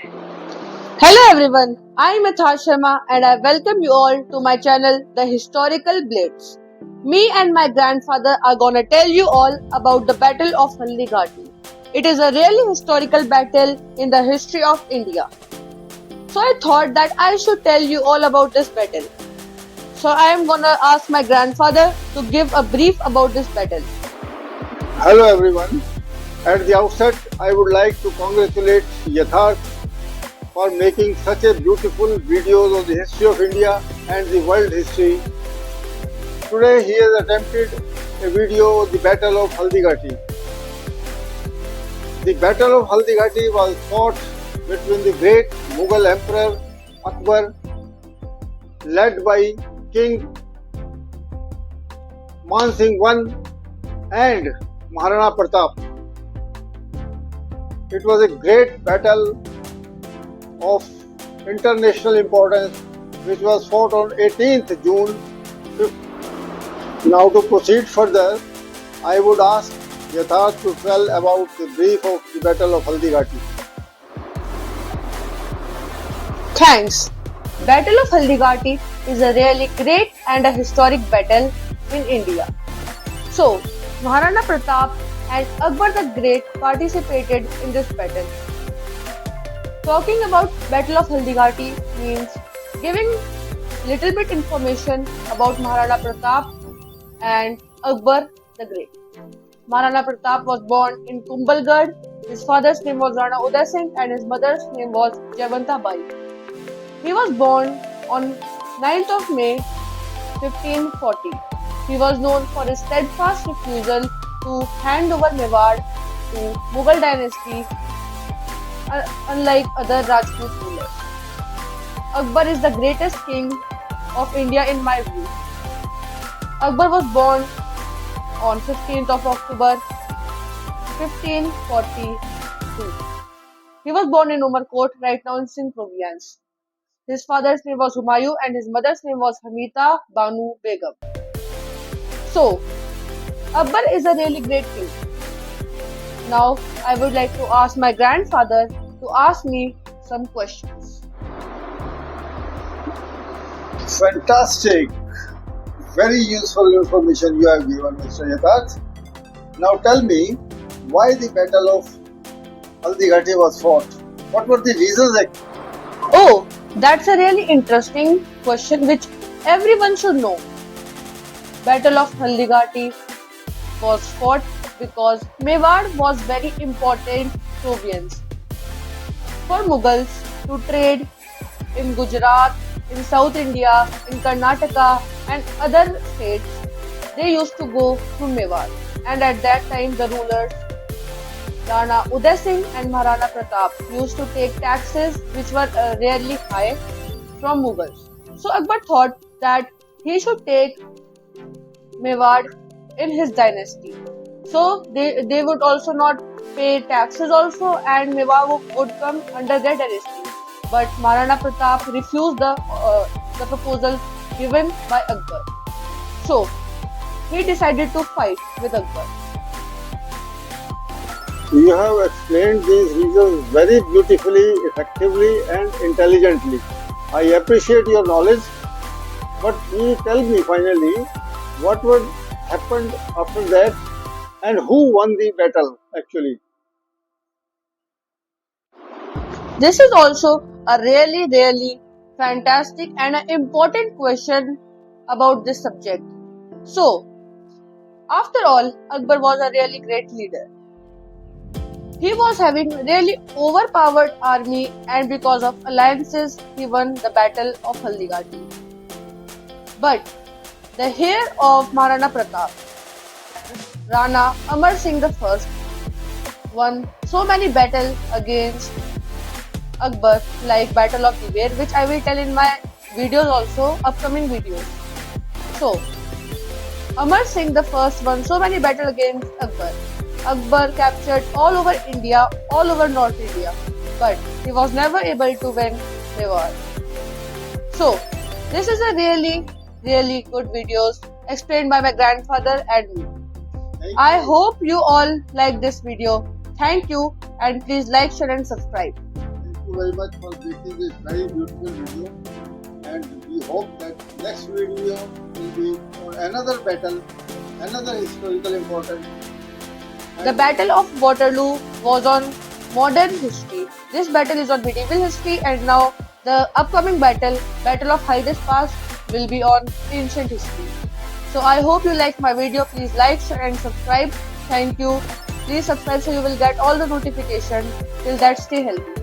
Hello everyone, I am Athar Sharma and I welcome you all to my channel The Historical Blades. Me and my grandfather are gonna tell you all about the Battle of Haldighati. It is a really historical battle in the history of India. So I thought that I should tell you all about this battle. So I am gonna ask my grandfather to give a brief about this battle. Hello everyone. At the outset, I would like to congratulate Yatharth for making such a beautiful videos of the history of India and the world history. Today he has attempted a video of the Battle of Haldighati. The Battle of Haldighati was fought between the great Mughal Emperor Akbar, led by King Man Singh I and Maharana Pratap. It was a great battle of international importance which was fought on 18th June. Now to proceed further, I would ask Yatharth to tell about the brief of the Battle of Haldighati. Thanks. Battle of Haldighati is a really great and a historic battle in India. So, Maharana Pratap and Akbar the Great participated in this battle. Talking about Battle of Haldighati means giving little bit information about Maharana Pratap and Akbar the Great. Maharana Pratap was born in Kumbhalgarh. His father's name was Rana Uday Singh and his mother's name was Jaywanta Bai. He was born on 9th of May 1540. He was known for his steadfast refusal to hand over Mewar to Mughal dynasty, unlike other Rajput rulers. Akbar is the greatest king of India in my view. Akbar was born on 15th of October 1542. He was born in Umarkot, right now in Sindh province. His father's name was Humayun and his mother's name was Hamita Banu Begum. So, Akbar is a really great king. Now, I would like to ask my grandfather to ask me some questions. Fantastic! Very useful information you have given, Mr. Yatharth. Now tell me why the Battle of Haldighati was fought. What were the reasons? Oh, that's a really interesting question which everyone should know. Battle of Haldighati was fought because Mewar was very important province for Mughals to trade in Gujarat, in South India, in Karnataka and other states. They used to go to Mewar, and at that time the rulers Rana Uday Singh and Maharana Pratap used to take taxes which were really high from Mughals. So Akbar thought that he should take Mewar in his dynasty. So they would also not pay taxes also, and Mewar would come under their dynasty. But Maharana Pratap refused the proposal given by Akbar. So he decided to fight with Akbar. You have explained these reasons very beautifully, effectively and intelligently. I appreciate your knowledge, but you tell me finally what would happen after that and who won the battle actually. This is also a really fantastic and an important question about this subject. So, after all, Akbar was a really great leader. He was having really overpowered army, and because of alliances, he won the Battle of Haldighati. But the heir of Maharana Pratap, Rana Amar Singh I, won so many battles against Akbar, like Battle of Diber, which I will tell in my videos also, upcoming videos. So, Amar Singh I won so many battles against Akbar. Akbar captured all over India, all over North India, but he was never able to win Mewar. So, this is a really good videos explained by my grandfather and me. I hope you all like this video. Thank you, and please like, share and subscribe. Thank you. you very much for making this very beautiful video. And we hope that next video will be on another battle, another historical importance. The Battle of Waterloo was on modern history. This battle is on medieval history, and now the upcoming battle, Battle of Hydaspes Pass, will be on ancient history. So I hope you like my video. Please like, share and subscribe. Thank you. Please subscribe so you will get all the notifications. Till that, stay healthy.